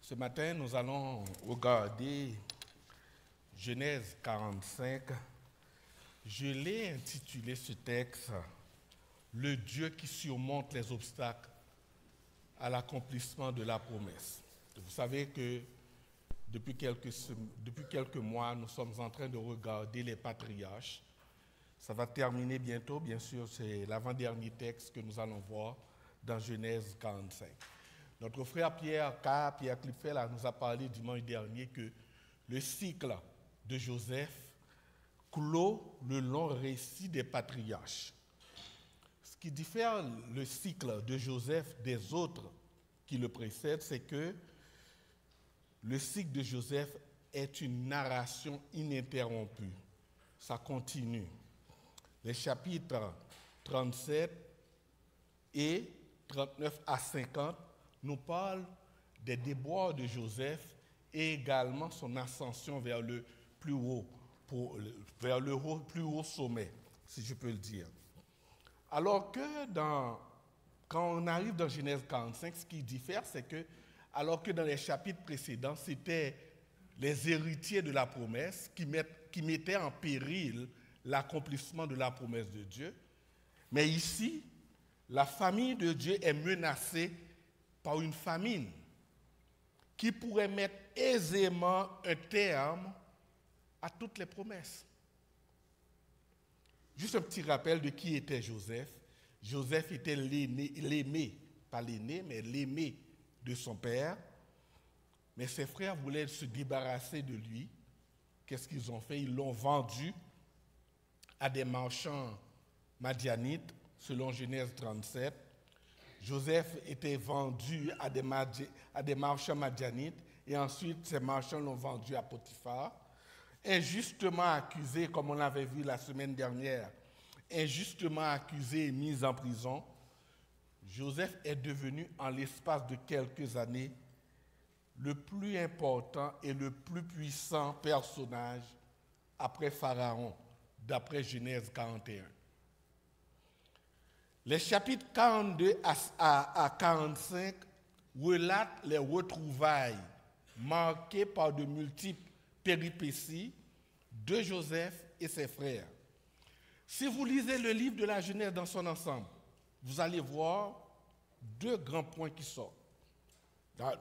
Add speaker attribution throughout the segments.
Speaker 1: Ce matin, nous allons regarder Genèse 45. Je l'ai intitulé ce texte « Le Dieu qui surmonte les obstacles à l'accomplissement de la promesse ». Vous savez que depuis quelques mois, nous sommes en train de regarder les patriarches. Ça va terminer bientôt, bien sûr, c'est l'avant-dernier texte que nous allons voir dans Genèse 45. Notre frère Pierre Clipfel nous a parlé dimanche dernier que le cycle de Joseph clôt le long récit des patriarches. Ce qui diffère le cycle de Joseph des autres qui le précèdent, c'est que le cycle de Joseph est une narration ininterrompue. Ça continue. Les chapitres 37 et 39 à 50 nous parlent des déboires de Joseph et également son ascension vers le plus haut sommet, si je peux le dire. Alors que quand on arrive dans Genèse 45, ce qui diffère, c'est que, alors que dans les chapitres précédents, c'était les héritiers de la promesse qui mettaient en péril l'accomplissement de la promesse de Dieu, mais ici, la famille de Dieu est menacée par une famine qui pourrait mettre aisément un terme à toutes les promesses. Juste un petit rappel de qui était Joseph. Joseph était l'aimé, pas l'aîné, mais l'aimé de son père. Mais ses frères voulaient se débarrasser de lui. Qu'est-ce qu'ils ont fait? Ils l'ont vendu à des marchands madianites, selon Genèse 37. Joseph était vendu à des marchands madianites et ensuite ces marchands l'ont vendu à Potiphar. Injustement accusé, comme on l'avait vu la semaine dernière, injustement accusé et mis en prison, Joseph est devenu en l'espace de quelques années le plus important et le plus puissant personnage après Pharaon, d'après Genèse 41. Les chapitres 42 à 45 relatent les retrouvailles marquées par de multiples péripéties de Joseph et ses frères. Si vous lisez le livre de la Genèse dans son ensemble, vous allez voir deux grands points qui sortent.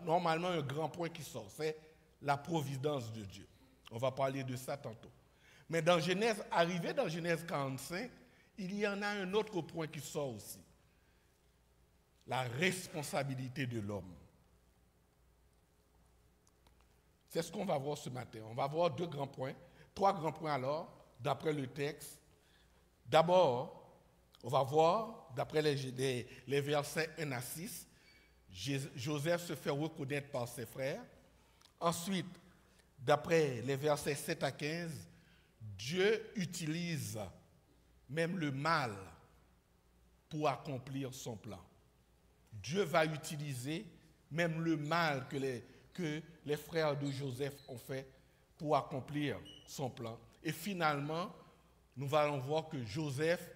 Speaker 1: Normalement, un grand point qui sort, c'est la providence de Dieu. On va parler de ça tantôt. Mais arrivé dans Genèse 45, il y en a un autre point qui sort aussi. La responsabilité de l'homme. C'est ce qu'on va voir ce matin. On va voir trois grands points alors, d'après le texte. D'abord, on va voir, d'après les versets 1 à 6, Joseph se fait reconnaître par ses frères. Ensuite, d'après les versets 7 à 15, Dieu utilise même le mal pour accomplir son plan. Dieu va utiliser même le mal que les frères de Joseph ont fait pour accomplir son plan. Et finalement, nous allons voir que Joseph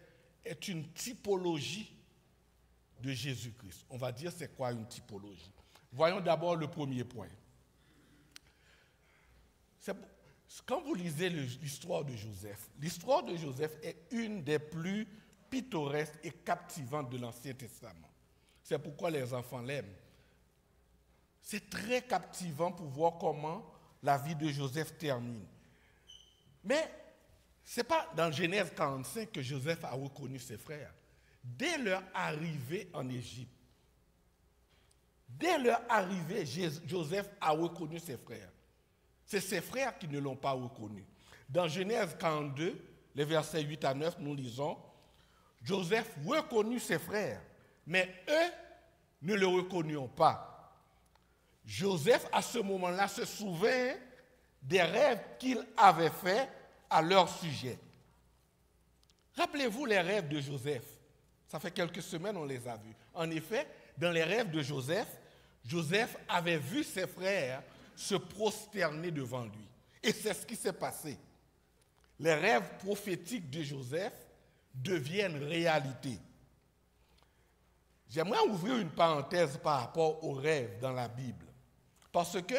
Speaker 1: est une typologie de Jésus-Christ. On va dire c'est quoi une typologie. Voyons d'abord le premier point. Quand vous lisez l'histoire de Joseph est une des plus pittoresques et captivantes de l'Ancien Testament. C'est pourquoi les enfants l'aiment. C'est très captivant pour voir comment la vie de Joseph termine. Mais ce n'est pas dans Genèse 45 que Joseph a reconnu ses frères. Dès leur arrivée en Égypte, Joseph a reconnu ses frères. C'est ses frères qui ne l'ont pas reconnu. Dans Genèse 42, les versets 8 à 9, nous lisons « Joseph reconnut ses frères, mais eux ne le reconnurent pas. Joseph, à ce moment-là, se souvint des rêves qu'il avait faits à leur sujet. » Rappelez-vous les rêves de Joseph. Ça fait quelques semaines on les a vus. En effet, dans les rêves de Joseph avait vu ses frères se prosterner devant lui. Et c'est ce qui s'est passé. Les rêves prophétiques de Joseph deviennent réalité. J'aimerais ouvrir une parenthèse par rapport aux rêves dans la Bible. Parce que,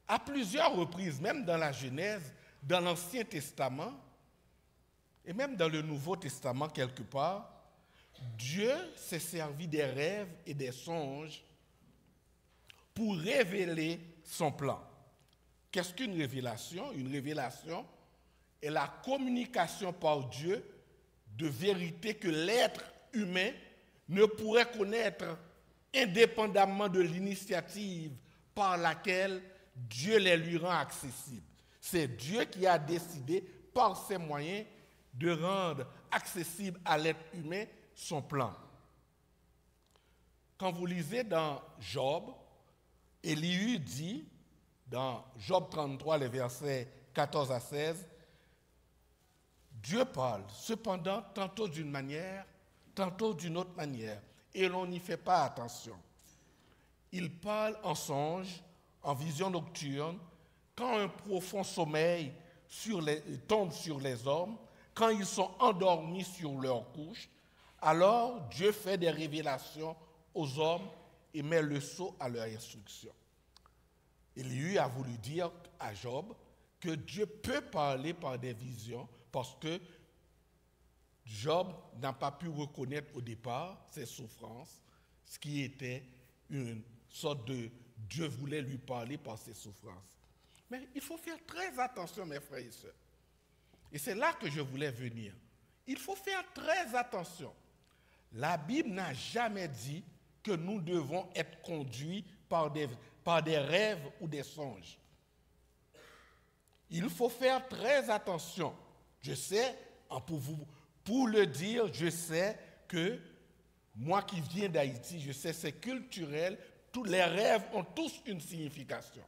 Speaker 1: à plusieurs reprises, même dans la Genèse, dans l'Ancien Testament, et même dans le Nouveau Testament quelque part, Dieu s'est servi des rêves et des songes pour révéler son plan. Qu'est-ce qu'une révélation? Une révélation est la communication par Dieu de vérités que l'être humain ne pourrait connaître indépendamment de l'initiative par laquelle Dieu les lui rend accessibles. C'est Dieu qui a décidé, par ses moyens, de rendre accessible à l'être humain son plan. Quand vous lisez dans Job, Élihu dit, dans Job 33, les versets 14 à 16, Dieu parle, cependant, tantôt d'une manière, tantôt d'une autre manière, et l'on n'y fait pas attention. Il parle en songe, en vision nocturne, quand un profond sommeil tombe sur les hommes, quand ils sont endormis sur leur couche, alors Dieu fait des révélations aux hommes et met le sceau à leur instruction. Élihu a voulu dire à Job que Dieu peut parler par des visions parce que Job n'a pas pu reconnaître au départ ses souffrances, ce qui était une sorte de Dieu voulait lui parler par ses souffrances. Mais il faut faire très attention, mes frères et sœurs. Et c'est là que je voulais venir. Il faut faire très attention. La Bible n'a jamais dit que nous devons être conduits par des rêves ou des songes. Il faut faire très attention. Je sais, pour le dire, je sais que moi qui viens d'Haïti, je sais c'est culturel, tous les rêves ont tous une signification.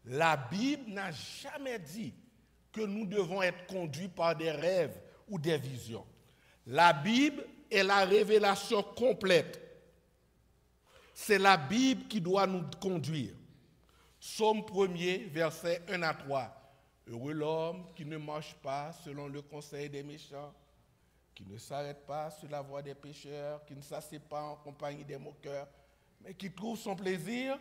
Speaker 1: La Bible n'a jamais dit que nous devons être conduits par des rêves ou des visions. La Bible est la révélation complète. C'est la Bible qui doit nous conduire. Psaume 1er, versets 1 à 3. Heureux l'homme qui ne marche pas selon le conseil des méchants, qui ne s'arrête pas sur la voie des pécheurs, qui ne s'assied pas en compagnie des moqueurs, mais qui trouve son plaisir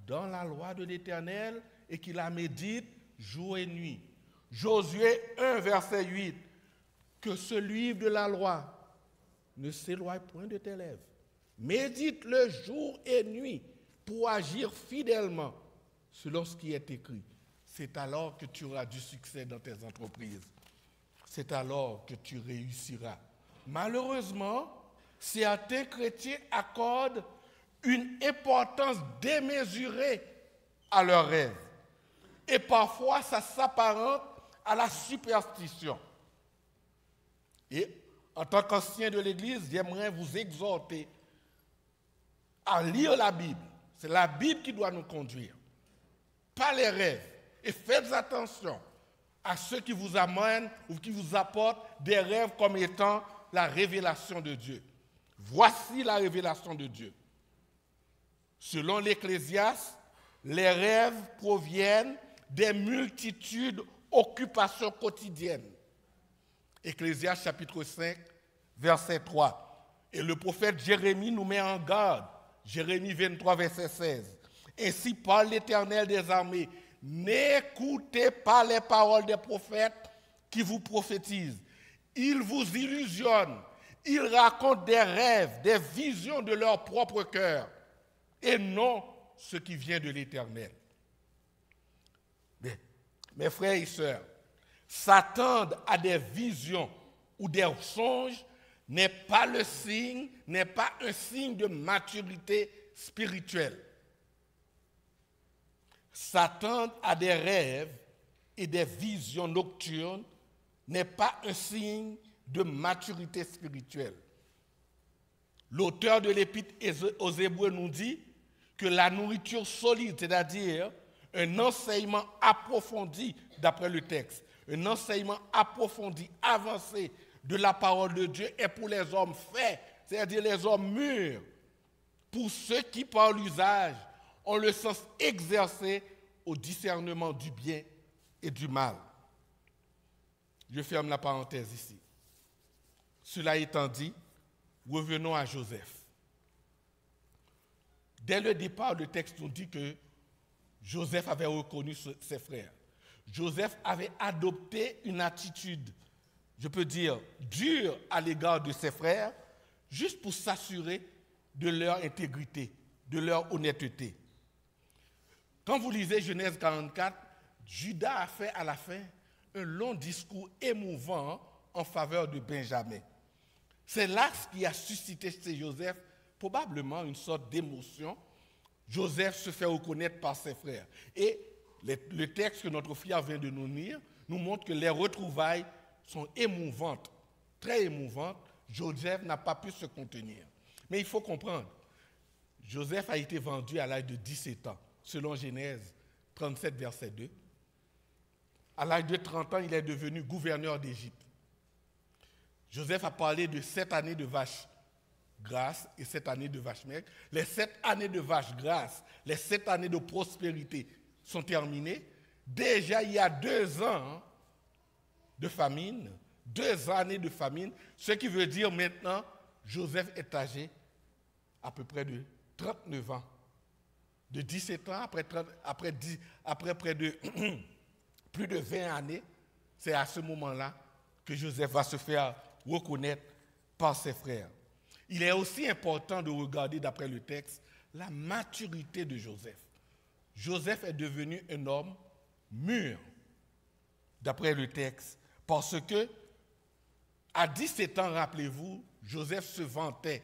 Speaker 1: dans la loi de l'Éternel et qui la médite jour et nuit. Josué 1, verset 8. Que ce livre de la loi ne s'éloigne point de tes lèvres. Médite-le jour et nuit pour agir fidèlement selon ce qui est écrit. C'est alors que tu auras du succès dans tes entreprises. C'est alors que tu réussiras. Malheureusement, certains chrétiens accordent une importance démesurée à leurs rêves. Et parfois, ça s'apparente à la superstition. Et en tant qu'ancien de l'Église, j'aimerais vous exhorter à lire la Bible. C'est la Bible qui doit nous conduire, pas les rêves. Et faites attention à ceux qui vous amènent ou qui vous apportent des rêves comme étant la révélation de Dieu. Voici la révélation de Dieu. Selon l'Ecclésiaste, les rêves proviennent des multitudes d'occupations quotidiennes. Ecclésiaste chapitre 5, verset 3. Et le prophète Jérémie nous met en garde. Jérémie 23, verset 16. Ainsi parle l'Éternel des armées. N'écoutez pas les paroles des prophètes qui vous prophétisent. Ils vous illusionnent. Ils racontent des rêves, des visions de leur propre cœur et non ce qui vient de l'Éternel. Mes frères et sœurs, s'attendre à des visions ou des songes n'est pas un signe de maturité spirituelle. S'attendre à des rêves et des visions nocturnes n'est pas un signe de maturité spirituelle. L'auteur de l'Épître aux Hébreux nous dit que la nourriture solide, c'est-à-dire un enseignement approfondi, d'après le texte, un enseignement approfondi, avancé de la parole de Dieu est pour les hommes faits, c'est-à-dire les hommes mûrs, pour ceux qui, par l'usage, ont le sens exercé au discernement du bien et du mal. Je ferme la parenthèse ici. Cela étant dit, revenons à Joseph. Dès le départ, le texte nous dit que Joseph avait reconnu ses frères. Joseph avait adopté une attitude, je peux dire, dure à l'égard de ses frères, juste pour s'assurer de leur intégrité, de leur honnêteté. Quand vous lisez Genèse 44, Judas a fait à la fin un long discours émouvant en faveur de Benjamin. C'est là ce qui a suscité chez Joseph probablement une sorte d'émotion. Joseph se fait reconnaître par ses frères. Et le texte que notre frère vient de nous lire nous montre que les retrouvailles sont émouvantes, très émouvantes. Joseph n'a pas pu se contenir. Mais il faut comprendre, Joseph a été vendu à l'âge de 17 ans, selon Genèse 37, verset 2. À l'âge de 30 ans, il est devenu gouverneur d'Égypte. Joseph a parlé de 7 années de vaches grasses et 7 années de vaches maigres. Les 7 années de vaches grasses, les 7 années de prospérité sont terminées. Déjà, il y a 2 ans de famine, 2 années de famine, ce qui veut dire maintenant, Joseph est âgé à peu près de 39 ans. De 17 ans, après près de plus de 20 années, c'est à ce moment-là que Joseph va se faire reconnaître par ses frères. Il est aussi important de regarder, d'après le texte, la maturité de Joseph. Joseph est devenu un homme mûr, d'après le texte, parce que, à 17 ans, rappelez-vous, Joseph se vantait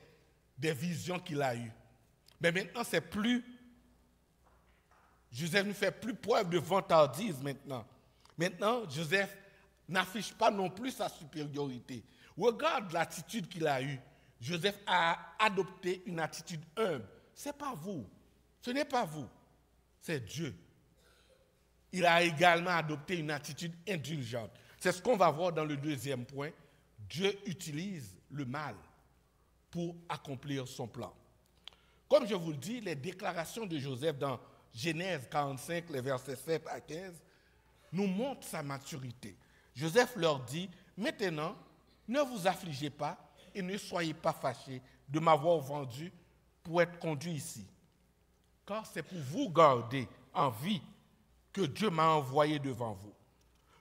Speaker 1: des visions qu'il a eues. Mais maintenant, c'est plus... Joseph ne fait plus preuve de vantardise maintenant. Maintenant, Joseph n'affiche pas non plus sa supériorité. Regarde l'attitude qu'il a eue. Joseph a adopté une attitude humble. Ce n'est pas vous. Ce n'est pas vous. C'est Dieu. Il a également adopté une attitude indulgente. C'est ce qu'on va voir dans le deuxième point. Dieu utilise le mal pour accomplir son plan. Comme je vous le dis, les déclarations de Joseph dans Genèse 45, les versets 7 à 15, nous montrent sa maturité. Joseph leur dit, maintenant, ne vous affligez pas et ne soyez pas fâchés de m'avoir vendu pour être conduit ici. Car c'est pour vous garder en vie que Dieu m'a envoyé devant vous.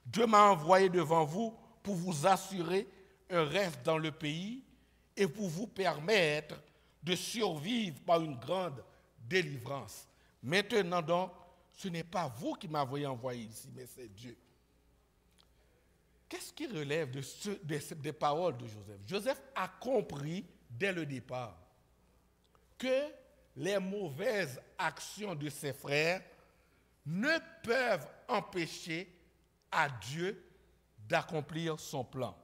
Speaker 1: Dieu m'a envoyé devant vous pour vous assurer un reste dans le pays et pour vous permettre de survivre par une grande délivrance. Maintenant donc, ce n'est pas vous qui m'avez envoyé ici, mais c'est Dieu. Qu'est-ce qui relève des paroles de Joseph? Joseph a compris dès le départ que les mauvaises actions de ses frères ne peuvent empêcher à Dieu d'accomplir son plan.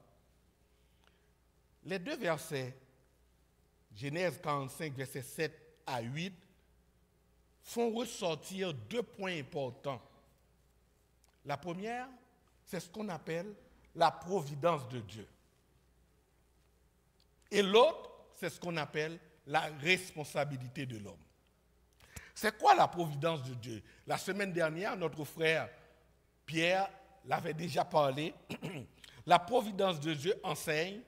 Speaker 1: Les 2 versets, Genèse 45, versets 7 à 8, font ressortir 2 points importants. La première, c'est ce qu'on appelle la providence de Dieu. Et l'autre, c'est ce qu'on appelle la responsabilité de l'homme. C'est quoi la providence de Dieu? La semaine dernière, notre frère Pierre l'avait déjà parlé. La providence de Dieu enseigne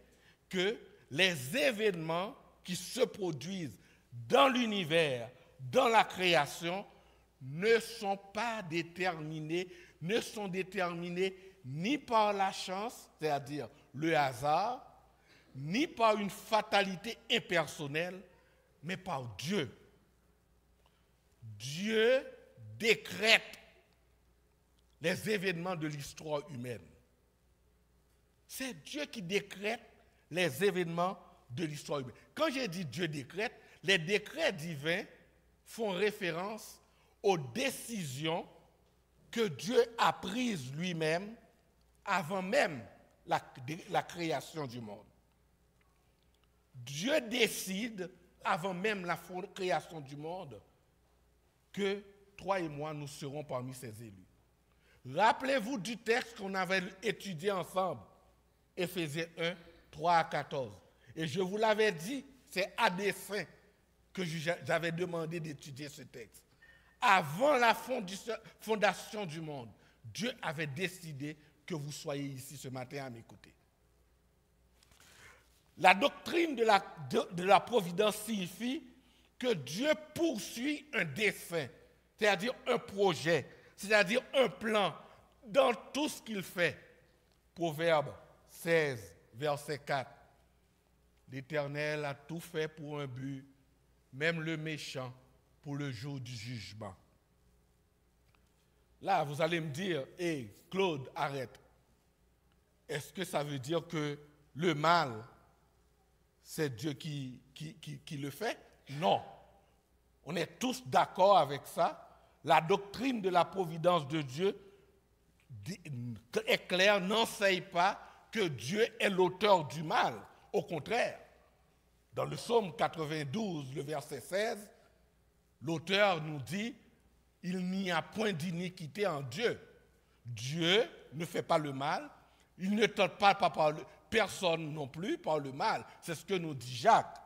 Speaker 1: que les événements qui se produisent dans l'univers, dans la création, ne sont pas déterminés, ne sont déterminés ni par la chance, c'est-à-dire le hasard, ni par une fatalité impersonnelle, mais par Dieu. Dieu décrète les événements de l'histoire humaine. C'est Dieu qui décrète les événements de l'histoire humaine. Quand j'ai dit Dieu décrète, les décrets divins font référence aux décisions que Dieu a prises lui-même avant même la création du monde. Dieu décide, avant même la création du monde, que toi et moi, nous serons parmi ses élus. Rappelez-vous du texte qu'on avait étudié ensemble, Éphésiens 1, 3 à 14. Et je vous l'avais dit, c'est à dessein que j'avais demandé d'étudier ce texte. Avant la fondation du monde, Dieu avait décidé que vous soyez ici ce matin à m'écouter. La doctrine de la providence signifie que Dieu poursuit un dessein, c'est-à-dire un projet, c'est-à-dire un plan dans tout ce qu'il fait. Proverbe 16, verset 4. L'Éternel a tout fait pour un but, même le méchant pour le jour du jugement. Là, vous allez me dire, hé, Claude, arrête. Est-ce que ça veut dire que le mal, c'est Dieu qui le fait? Non. On est tous d'accord avec ça. La doctrine de la providence de Dieu est claire, n'enseigne pas que Dieu est l'auteur du mal. Au contraire, dans le psaume 92, le verset 16, l'auteur nous dit « Il n'y a point d'iniquité en Dieu. Dieu ne fait pas le mal, il ne tente pas par personne non plus par le mal. » C'est ce que nous dit Jacques.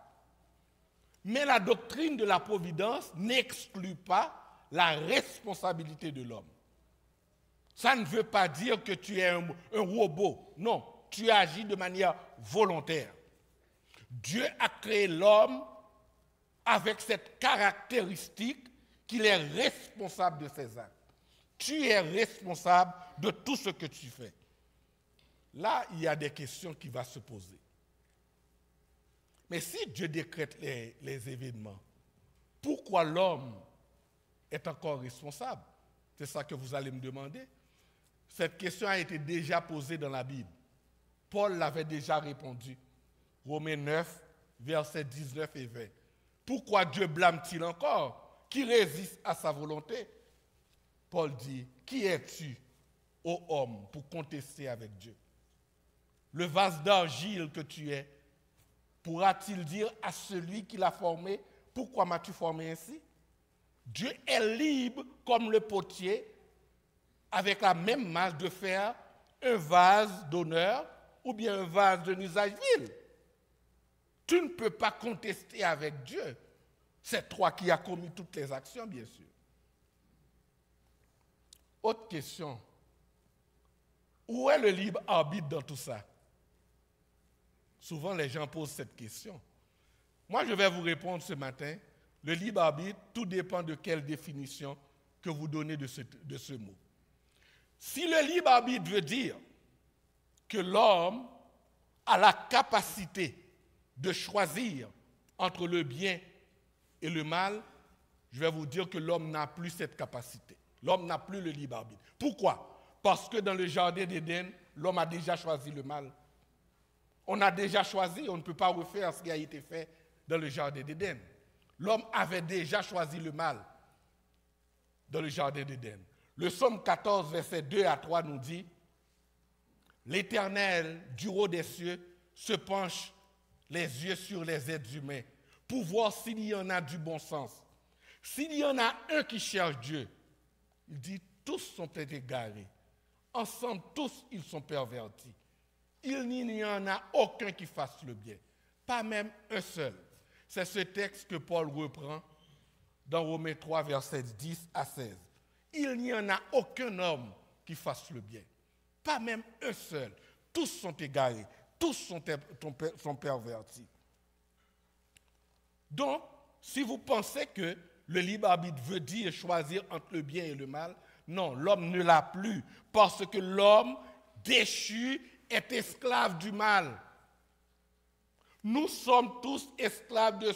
Speaker 1: Mais la doctrine de la providence n'exclut pas la responsabilité de l'homme. Ça ne veut pas dire que tu es un robot. Non, tu agis de manière volontaire. Dieu a créé l'homme avec cette caractéristique qu'il est responsable de ses actes. Tu es responsable de tout ce que tu fais. Là, il y a des questions qui vont se poser. Mais si Dieu décrète les événements, pourquoi l'homme est encore responsable? C'est ça que vous allez me demander. Cette question a été déjà posée dans la Bible. Paul l'avait déjà répondu. Romains 9, versets 19 et 20. Pourquoi Dieu blâme-t-il encore? Qui résiste à sa volonté? Paul dit, qui es-tu, ô homme, pour contester avec Dieu? Le vase d'argile que tu es, pourra-t-il dire à celui qui l'a formé, pourquoi m'as-tu formé ainsi? Dieu est libre comme le potier, avec la même masse de faire un vase d'honneur ou bien un vase d'un usage vil. Tu ne peux pas contester avec Dieu. C'est toi qui as commis toutes les actions, bien sûr. Autre question. Où est le libre arbitre dans tout ça? Souvent, les gens posent cette question. Moi, je vais vous répondre ce matin. Le libre arbitre, tout dépend de quelle définition que vous donnez de ce mot. Si le libre arbitre veut dire que l'homme a la capacité de choisir entre le bien et le mal, je vais vous dire que l'homme n'a plus cette capacité. L'homme n'a plus le libre arbitre. Pourquoi? Parce que dans le jardin d'Éden, l'homme a déjà choisi le mal. On a déjà choisi, on ne peut pas refaire ce qui a été fait dans le jardin d'Éden. L'homme avait déjà choisi le mal dans le jardin d'Éden. Le psaume 14, verset 2 à 3 nous dit « L'Éternel, du haut des cieux, se penche les yeux sur les êtres humains pour voir s'il y en a du bon sens. S'il y en a un qui cherche Dieu, il dit « Tous sont égarés. Ensemble, tous, ils sont pervertis. Il n'y en a aucun qui fasse le bien. Pas même un seul. » C'est ce texte que Paul reprend dans Romains 3, versets 10 à 16. Il n'y en a aucun homme qui fasse le bien. Pas même un seul. Tous sont égarés. Tous sont pervertis. Donc, si vous pensez que le libre arbitre veut dire choisir entre le bien et le mal, non, l'homme ne l'a plus. Parce que l'homme déchu est esclave du mal. Nous sommes tous esclaves de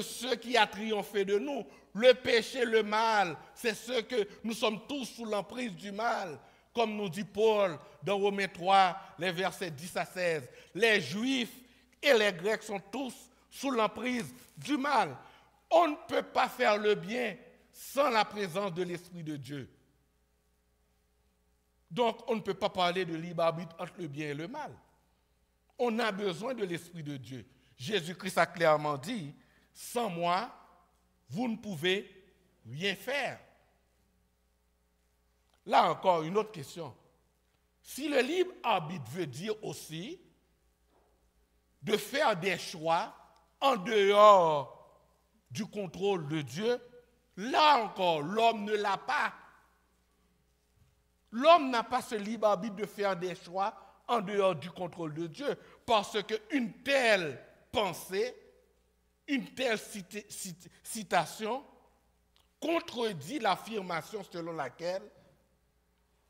Speaker 1: ceux qui a triomphé de nous. Le péché, le mal, c'est ce que nous sommes tous sous l'emprise du mal. Comme nous dit Paul dans Romains 3, les versets 10 à 16. Les Juifs et les Grecs sont tous sous l'emprise du mal. On ne peut pas faire le bien sans la présence de l'Esprit de Dieu. Donc, on ne peut pas parler de libre arbitre entre le bien et le mal. On a besoin de l'Esprit de Dieu. Jésus-Christ a clairement dit, « Sans moi, vous ne pouvez rien faire. » Là encore, une autre question. Si le libre arbitre veut dire aussi de faire des choix en dehors du contrôle de Dieu, là encore, l'homme ne l'a pas. L'homme n'a pas ce libre arbitre de faire des choix en dehors du contrôle de Dieu, parce qu'une telle pensée Une telle citation contredit l'affirmation selon laquelle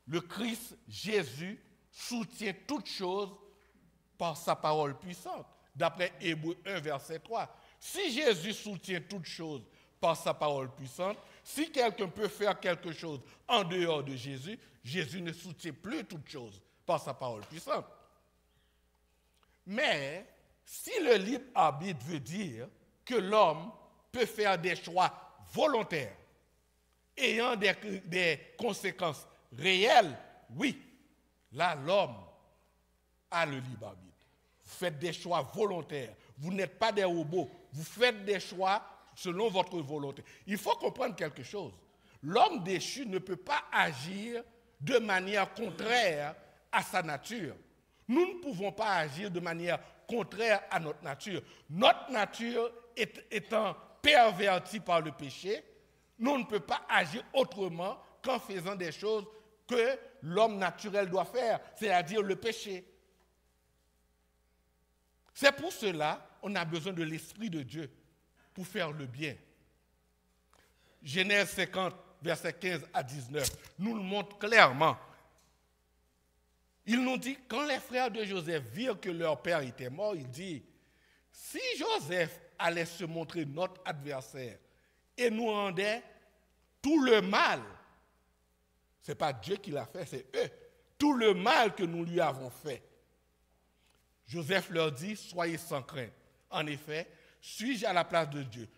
Speaker 1: le Christ Jésus soutient toutes choses par sa parole puissante, d'après Hébreux 1, verset 3. Si Jésus soutient toutes choses par sa parole puissante, si quelqu'un peut faire quelque chose en dehors de Jésus, Jésus ne soutient plus toutes choses par sa parole puissante. Mais si le libre arbitre veut dire que l'homme peut faire des choix volontaires ayant des conséquences réelles, oui, là l'homme a le libre arbitre. Vous faites des choix volontaires, vous n'êtes pas des robots, vous faites des choix selon votre volonté. Il faut comprendre quelque chose. L'homme déchu ne peut pas agir de manière contraire à sa nature. Nous ne pouvons pas agir de manière contraire à notre nature. Notre nature étant pervertie par le péché, nous ne pouvons pas agir autrement qu'en faisant des choses que l'homme naturel doit faire, c'est-à-dire le péché. C'est pour cela qu'on a besoin de l'Esprit de Dieu pour faire le bien. Genèse 50, versets 15 à 19, nous le montre clairement. Il nous dit, quand les frères de Joseph virent que leur père était mort, il dit, si Joseph allait se montrer notre adversaire et nous rendait tout le mal, ce n'est pas Dieu qui l'a fait, c'est eux, tout le mal que nous lui avons fait. Joseph leur dit, soyez sans crainte. En effet, suis-je à la place de Dieu?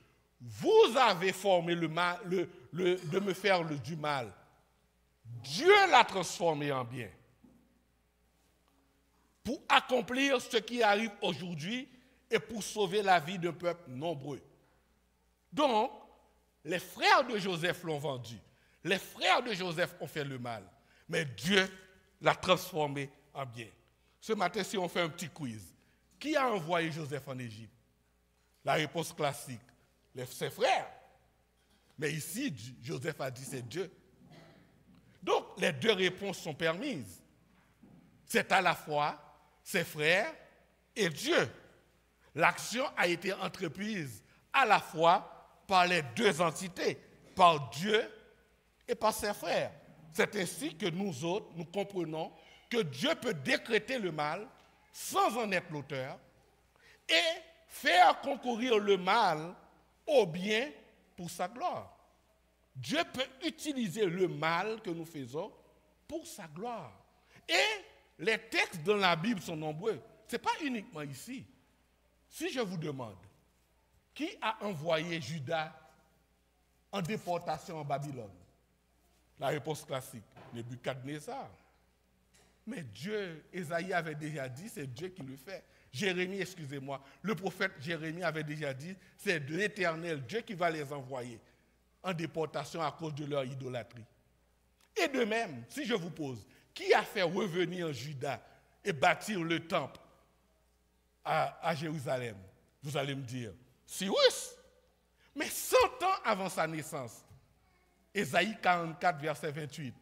Speaker 1: Vous avez formé le mal, de me faire du mal. Dieu l'a transformé en bien. Pour accomplir ce qui arrive aujourd'hui et pour sauver la vie d'un peuple nombreux. Donc, les frères de Joseph l'ont vendu. Les frères de Joseph ont fait le mal. Mais Dieu l'a transformé en bien. Ce matin, si on fait un petit quiz, qui a envoyé Joseph en Égypte? La réponse classique, ses frères. Mais ici, Joseph a dit c'est Dieu. Donc, les deux réponses sont permises. C'est à la fois ses frères et Dieu. L'action a été entreprise à la fois par les deux entités, par Dieu et par ses frères. C'est ainsi que nous autres, nous comprenons que Dieu peut décréter le mal sans en être l'auteur et faire concourir le mal au bien pour sa gloire. Dieu peut utiliser le mal que nous faisons pour sa gloire. Et les textes dans la Bible sont nombreux. Ce n'est pas uniquement ici. Si je vous demande, qui a envoyé Judas en déportation en Babylone? La réponse classique, Nebuchadnezzar. Mais Dieu, Ésaïe avait déjà dit, c'est Dieu qui le fait. Jérémie, excusez-moi, le prophète Jérémie avait déjà dit, c'est l'Éternel, Dieu qui va les envoyer en déportation à cause de leur idolâtrie. Et de même, si je vous pose, qui a fait revenir Juda et bâtir le temple à Jérusalem? Vous allez me dire, Cyrus. Mais 100 ans avant sa naissance, Ésaïe 44, verset 28,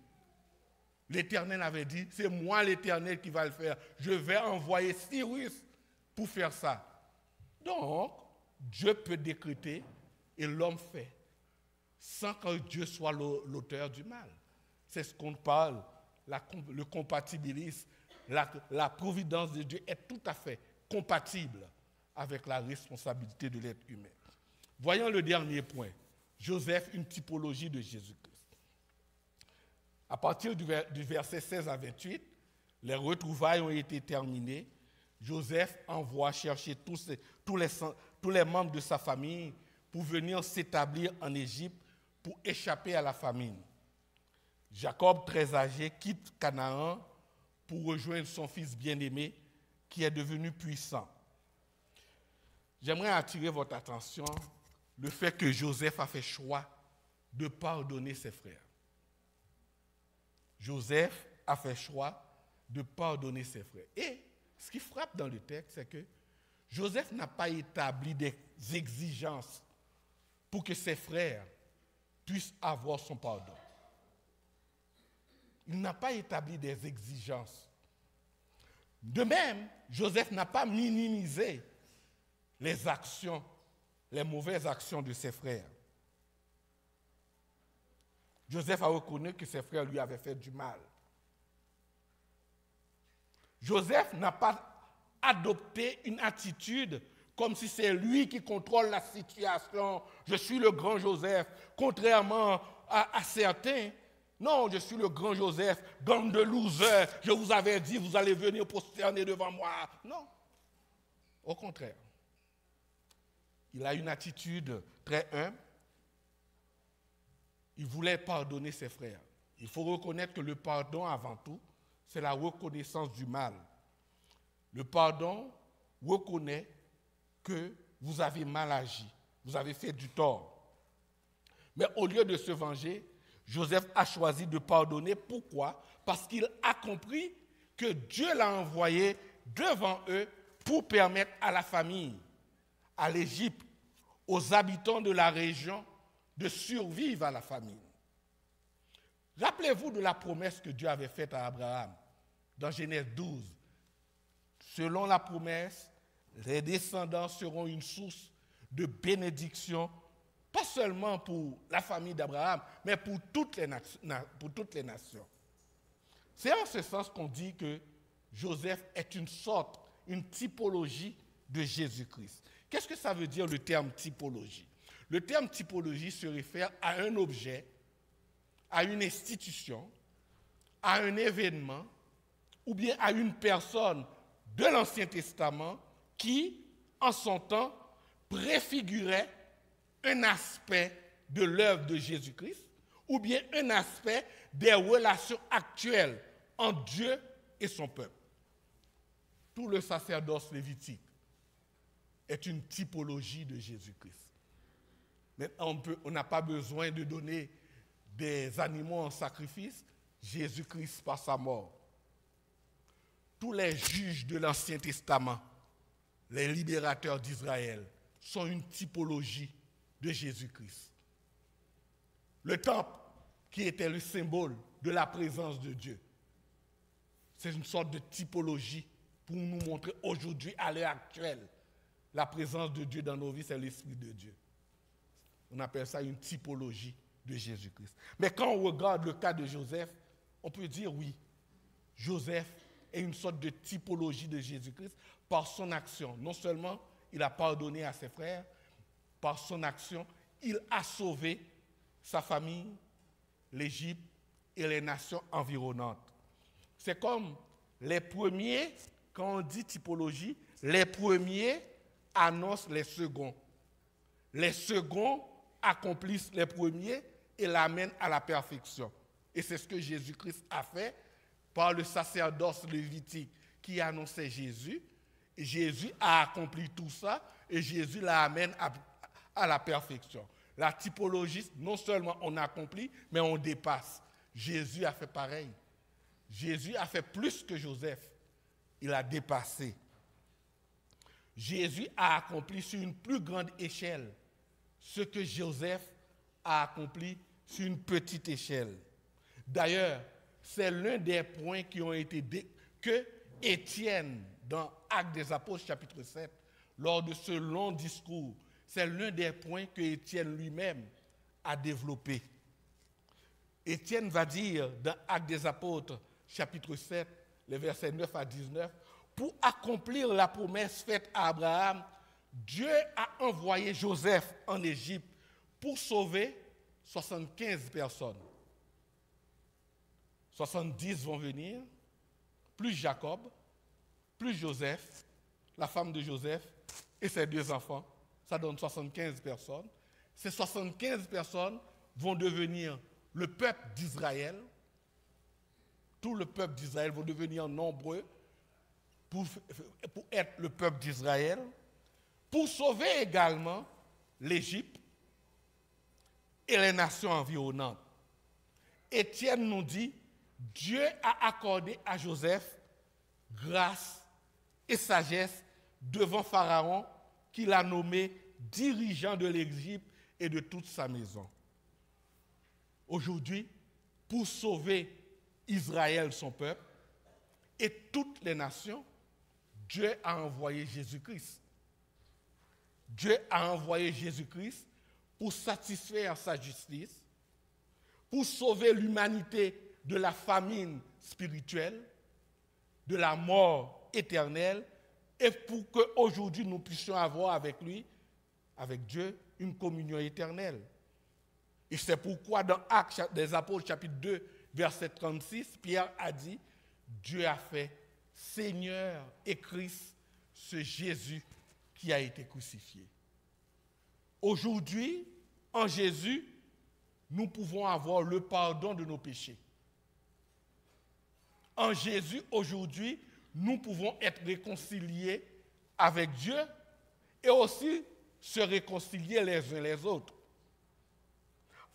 Speaker 1: l'Éternel avait dit, c'est moi l'Éternel qui va le faire. Je vais envoyer Cyrus pour faire ça. Donc, Dieu peut décréter et l'homme fait, sans que Dieu soit l'auteur du mal. C'est ce qu'on parle, le compatibilisme, la providence de Dieu est tout à fait compatible avec la responsabilité de l'être humain. Voyons le dernier point. Joseph, une typologie de Jésus-Christ. À partir du verset 16 à 28, les retrouvailles ont été terminées. Joseph envoie chercher tous les membres de sa famille pour venir s'établir en Égypte pour échapper à la famine. Jacob, très âgé, quitte Canaan pour rejoindre son fils bien-aimé qui est devenu puissant. J'aimerais attirer votre attention le fait que Joseph a fait choix de pardonner ses frères. Joseph a fait choix de pardonner ses frères. Et ce qui frappe dans le texte, c'est que Joseph n'a pas établi des exigences pour que ses frères puissent avoir son pardon. Il n'a pas établi des exigences. De même, Joseph n'a pas minimisé les actions, les mauvaises actions de ses frères. Joseph a reconnu que ses frères lui avaient fait du mal. Joseph n'a pas adopté une attitude comme si c'est lui qui contrôle la situation. Je suis le grand Joseph, contrairement à certains. Non, je suis le grand Joseph, gang de losers. Je vous avais dit, vous allez venir prosterner devant moi. Non, au contraire. Il a une attitude très humble. Il voulait pardonner ses frères. Il faut reconnaître que le pardon, avant tout, c'est la reconnaissance du mal. Le pardon reconnaît que vous avez mal agi, vous avez fait du tort. Mais au lieu de se venger, Joseph a choisi de pardonner. Pourquoi? Parce qu'il a compris que Dieu l'a envoyé devant eux pour permettre à la famille, à l'Égypte, aux habitants de la région de survivre à la famine. Rappelez-vous de la promesse que Dieu avait faite à Abraham dans Genèse 12. Selon la promesse, les descendants seront une source de bénédiction, pas seulement pour la famille d'Abraham, mais pour toutes les nations. C'est en ce sens qu'on dit que Joseph est une typologie de Jésus-Christ. Qu'est-ce que ça veut dire le terme typologie? Le terme typologie se réfère à un objet, à une institution, à un événement, ou bien à une personne de l'Ancien Testament qui, en son temps, préfigurait un aspect de l'œuvre de Jésus-Christ, ou bien un aspect des relations actuelles entre Dieu et son peuple. Tout le sacerdoce lévitique est une typologie de Jésus-Christ. Maintenant, on n'a pas besoin de donner des animaux en sacrifice. Jésus-Christ, par sa mort. Tous les juges de l'Ancien Testament, les libérateurs d'Israël, sont une typologie de Jésus-Christ. Le temple, qui était le symbole de la présence de Dieu, c'est une sorte de typologie pour nous montrer aujourd'hui, à l'heure actuelle, la présence de Dieu dans nos vies, c'est l'Esprit de Dieu. On appelle ça une typologie de Jésus-Christ. Mais quand on regarde le cas de Joseph, on peut dire oui, Joseph est une sorte de typologie de Jésus-Christ par son action. Non seulement il a pardonné à ses frères, par son action, il a sauvé sa famille, l'Égypte et les nations environnantes. C'est comme les premiers, quand on dit typologie, les premiers annoncent les seconds. Les seconds accomplissent les premiers et l'amènent à la perfection. Et c'est ce que Jésus-Christ a fait par le sacerdoce lévitique qui annonçait Jésus. Et Jésus a accompli tout ça et Jésus l'amène à la perfection. La typologie, non seulement on accomplit, mais on dépasse. Jésus a fait pareil. Jésus a fait plus que Joseph. Il a dépassé. Jésus a accompli sur une plus grande échelle ce que Joseph a accompli sur une petite échelle. D'ailleurs, c'est l'un des points qui ont été que Étienne, dans Actes des Apôtres, chapitre 7, lors de ce long discours, c'est l'un des points que Étienne lui-même a développé. Étienne va dire dans Actes des Apôtres, chapitre 7, les versets 9 à 19, pour accomplir la promesse faite à Abraham, Dieu a envoyé Joseph en Égypte pour sauver 75 personnes. 70 vont venir, plus Jacob, plus Joseph, la femme de Joseph et ses 2 enfants. Ça donne 75 personnes. Ces 75 personnes vont devenir le peuple d'Israël. Tout le peuple d'Israël va devenir nombreux pour être le peuple d'Israël, pour sauver également l'Égypte et les nations environnantes. Étienne nous dit, Dieu a accordé à Joseph grâce et sagesse devant Pharaon, qu'il a nommé dirigeant de l'Égypte et de toute sa maison. Aujourd'hui, pour sauver Israël, son peuple, et toutes les nations, Dieu a envoyé Jésus-Christ. Dieu a envoyé Jésus-Christ pour satisfaire sa justice, pour sauver l'humanité de la famine spirituelle, de la mort éternelle, et pour qu'aujourd'hui nous puissions avoir avec lui, avec Dieu, une communion éternelle. Et c'est pourquoi dans Actes des Apôtres, chapitre 2, verset 36, Pierre a dit, Dieu a fait Seigneur et Christ, ce Jésus qui a été crucifié. Aujourd'hui, en Jésus, nous pouvons avoir le pardon de nos péchés. En Jésus, aujourd'hui, nous pouvons être réconciliés avec Dieu et aussi se réconcilier les uns les autres.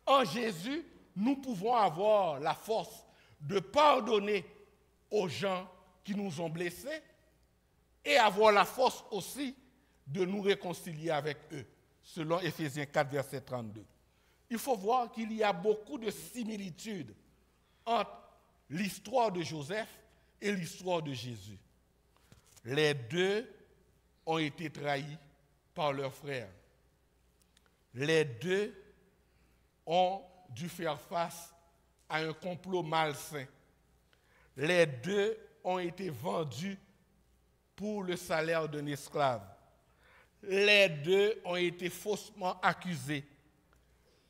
Speaker 1: En Jésus, nous pouvons avoir la force de pardonner aux gens qui nous ont blessés et avoir la force aussi de nous réconcilier avec eux, selon Éphésiens 4, verset 32. Il faut voir qu'il y a beaucoup de similitudes entre l'histoire de Joseph et l'histoire de Jésus. Les deux ont été trahis par leurs frères. Les deux ont dû faire face à un complot malsain. Les deux ont été vendus pour le salaire d'un esclave. Les deux ont été faussement accusés.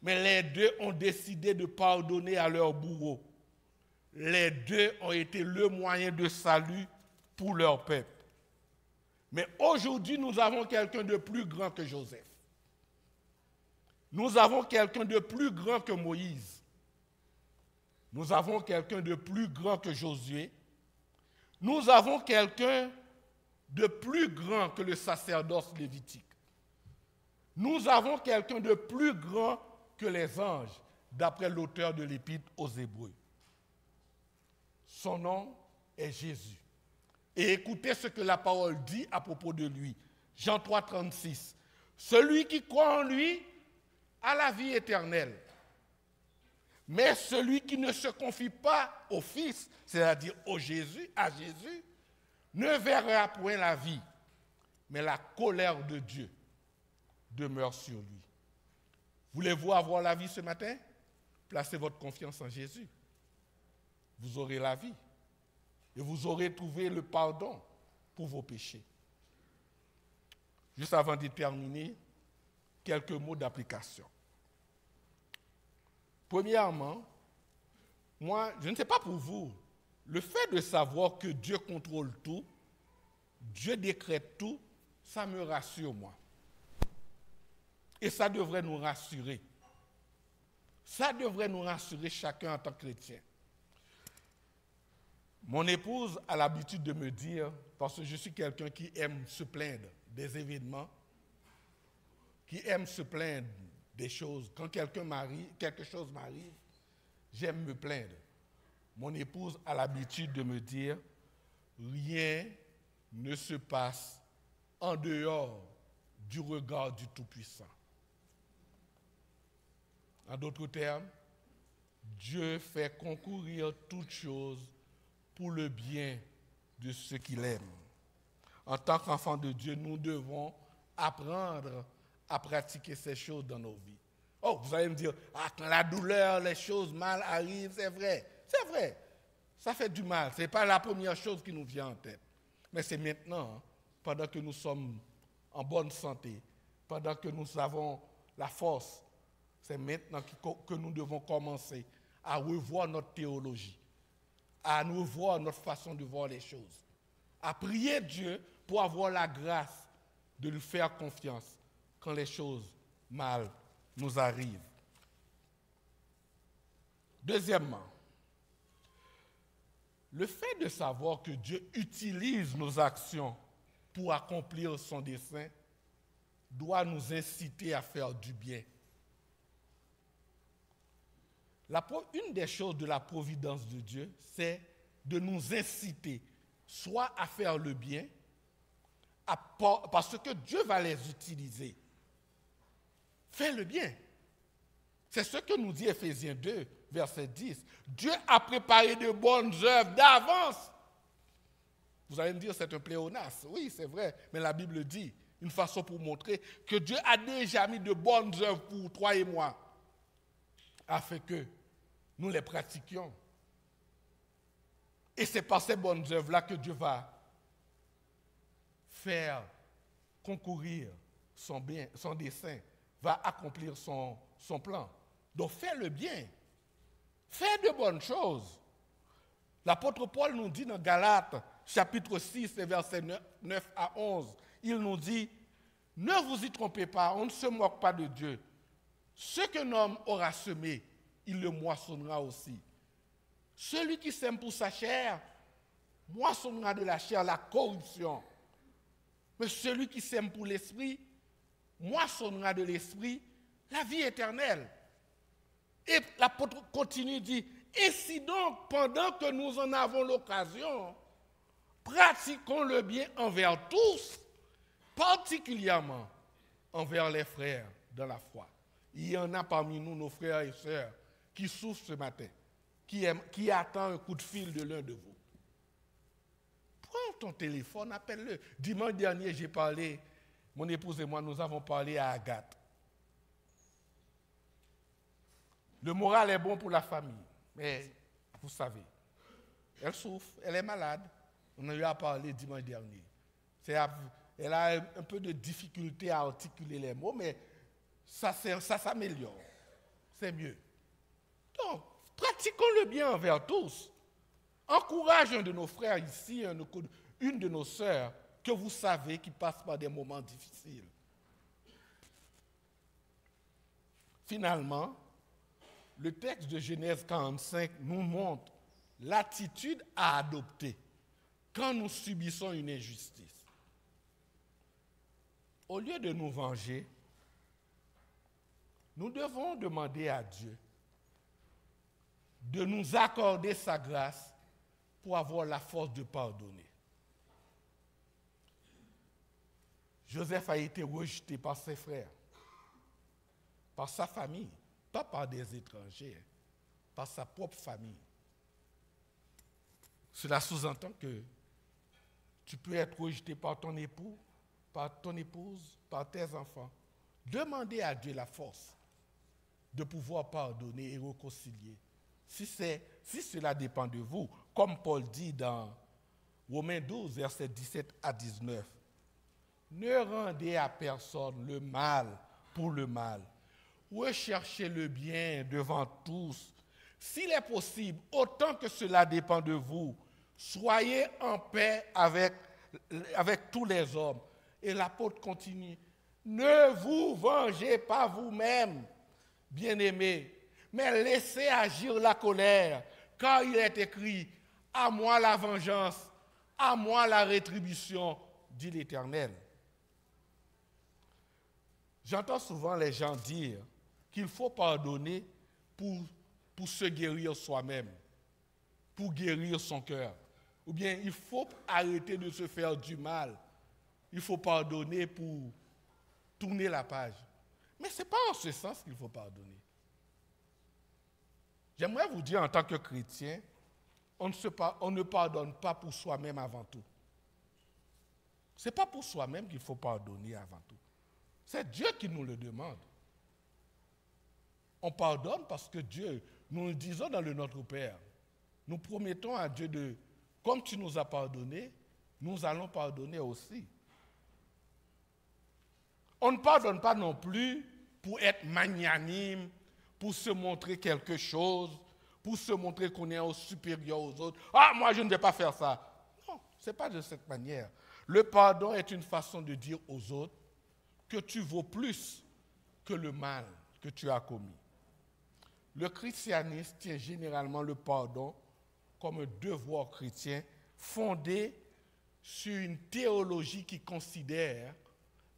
Speaker 1: Mais les deux ont décidé de pardonner à leur bourreau. Les deux ont été le moyen de salut pour leur peuple. Mais aujourd'hui, nous avons quelqu'un de plus grand que Joseph. Nous avons quelqu'un de plus grand que Moïse. Nous avons quelqu'un de plus grand que Josué. Nous avons quelqu'un de plus grand que le sacerdoce lévitique. Nous avons quelqu'un de plus grand que les anges, d'après l'auteur de l'Épître aux Hébreux. Son nom est Jésus. Et écoutez ce que la parole dit à propos de lui. Jean 3, 36. Celui qui croit en lui a la vie éternelle. Mais celui qui ne se confie pas au Fils, c'est-à-dire à Jésus, ne verra point la vie, mais la colère de Dieu demeure sur lui. Voulez-vous avoir la vie ce matin? Placez votre confiance en Jésus. Vous aurez la vie. Et vous aurez trouvé le pardon pour vos péchés. Juste avant de terminer, quelques mots d'application. Premièrement, moi, je ne sais pas pour vous, le fait de savoir que Dieu contrôle tout, Dieu décrète tout, ça me rassure moi. Et ça devrait nous rassurer. Ça devrait nous rassurer chacun en tant que chrétien. Mon épouse a l'habitude de me dire, parce que je suis quelqu'un qui aime se plaindre des événements, qui aime se plaindre des choses. Quand quelque chose m'arrive, j'aime me plaindre. Mon épouse a l'habitude de me dire, rien ne se passe en dehors du regard du Tout-Puissant. En d'autres termes, Dieu fait concourir toutes choses pour le bien de ceux qu'il aime. En tant qu'enfants de Dieu, nous devons apprendre à pratiquer ces choses dans nos vies. Oh, vous allez me dire, quand la douleur, les choses mal arrivent, c'est vrai. C'est vrai. Ça fait du mal. Ce n'est pas la première chose qui nous vient en tête. Mais c'est maintenant, pendant que nous sommes en bonne santé, pendant que nous avons la force, c'est maintenant que nous devons commencer à revoir notre théologie, à nous voir notre façon de voir les choses, à prier Dieu pour avoir la grâce de lui faire confiance quand les choses mal nous arrivent. Deuxièmement, le fait de savoir que Dieu utilise nos actions pour accomplir son dessein doit nous inciter à faire du bien. Une des choses de la providence de Dieu, c'est de nous inciter soit à faire le bien, parce que Dieu va les utiliser. Fais le bien. C'est ce que nous dit Éphésiens 2, verset 10. Dieu a préparé de bonnes œuvres d'avance. Vous allez me dire, c'est un pléonasme. Oui, c'est vrai, mais la Bible dit une façon pour montrer que Dieu a déjà mis de bonnes œuvres pour toi et moi, afin que nous les pratiquions. Et c'est par ces bonnes œuvres-là que Dieu va faire concourir son bien, son dessein, va accomplir son plan. Donc fais le bien, fais de bonnes choses. L'apôtre Paul nous dit dans Galates, chapitre 6, versets 9 à 11, il nous dit, ne vous y trompez pas, on ne se moque pas de Dieu. Ce qu'un homme aura semé, il le moissonnera aussi. Celui qui sème pour sa chair, moissonnera de la chair la corruption. Mais celui qui sème pour l'esprit, moissonnera de l'esprit la vie éternelle. Et l'apôtre continue, dit, et si donc, pendant que nous en avons l'occasion, pratiquons le bien envers tous, particulièrement envers les frères dans la foi. Il y en a parmi nous, nos frères et sœurs, qui souffrent ce matin, qui attendent un coup de fil de l'un de vous. Prends ton téléphone, appelle-le. Dimanche dernier, j'ai parlé, mon épouse et moi, nous avons parlé à Agathe. Le moral est bon pour la famille, mais vous savez, elle souffre, elle est malade. On a eu à parler dimanche dernier. Elle a un peu de difficulté à articuler les mots, mais ça s'améliore. C'est mieux. Donc, pratiquons le bien envers tous. Encourage un de nos frères ici, une de nos sœurs, que vous savez qui passe par des moments difficiles. Finalement, le texte de Genèse 45 nous montre l'attitude à adopter quand nous subissons une injustice. Au lieu de nous venger, nous devons demander à Dieu de nous accorder sa grâce pour avoir la force de pardonner. Joseph a été rejeté par ses frères, par sa famille, pas par des étrangers, par sa propre famille. Cela sous-entend que tu peux être rejeté par ton époux, par ton épouse, par tes enfants. Demandez à Dieu la force de pouvoir pardonner et réconcilier. Si cela dépend de vous, comme Paul dit dans Romains 12, versets 17 à 19, ne rendez à personne le mal pour le mal. Recherchez le bien devant tous. S'il est possible, autant que cela dépend de vous, soyez en paix avec tous les hommes. Et l'apôtre continue, ne vous vengez pas vous-même, bien-aimés, mais laissez agir la colère, car il est écrit, à moi la vengeance, à moi la rétribution, dit l'Éternel. J'entends souvent les gens dire qu'il faut pardonner pour se guérir soi-même, pour guérir son cœur. Ou bien il faut arrêter de se faire du mal. Il faut pardonner pour tourner la page. Mais ce n'est pas en ce sens qu'il faut pardonner. J'aimerais vous dire en tant que chrétien, on ne pardonne pas pour soi-même avant tout. Ce n'est pas pour soi-même qu'il faut pardonner avant tout. C'est Dieu qui nous le demande. On pardonne parce que Dieu, nous le disons dans le Notre Père, nous promettons à Dieu de, comme tu nous as pardonné, nous allons pardonner aussi. On ne pardonne pas non plus pour être magnanime, pour se montrer quelque chose, pour se montrer qu'on est supérieur aux autres. Ah, moi je ne vais pas faire ça. Non, ce n'est pas de cette manière. Le pardon est une façon de dire aux autres que tu vaux plus que le mal que tu as commis. Le christianisme tient généralement le pardon comme un devoir chrétien fondé sur une théologie qui considère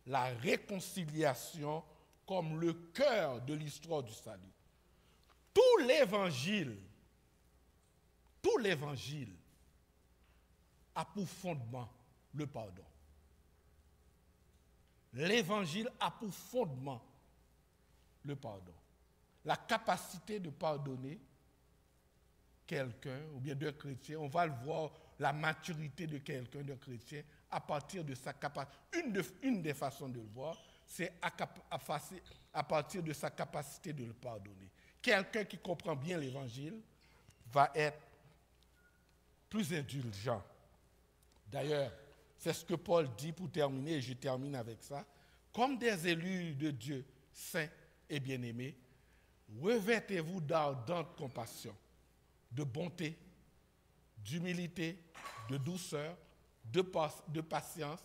Speaker 1: la réconciliation comme le cœur de l'histoire du salut. Tout l'évangile a pour fondement le pardon. L'évangile a pour fondement le pardon. La capacité de pardonner quelqu'un, ou bien d'un chrétien, on va le voir, la maturité de quelqu'un, d'un chrétien, à partir de sa capacité. Une des façons de le voir, c'est à partir de sa capacité de le pardonner. Quelqu'un qui comprend bien l'Évangile va être plus indulgent. D'ailleurs, c'est ce que Paul dit pour terminer, et je termine avec ça. Comme des élus de Dieu, saints et bien-aimés, revêtez-vous d'ardente compassion, de bonté, d'humilité, de douceur, de patience.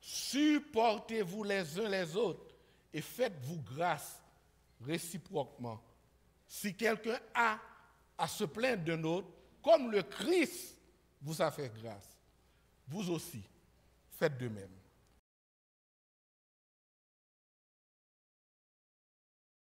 Speaker 1: Supportez-vous les uns les autres et faites-vous grâce réciproquement. Si quelqu'un a à se plaindre d'un autre, comme le Christ vous a fait grâce, vous aussi, faites de même.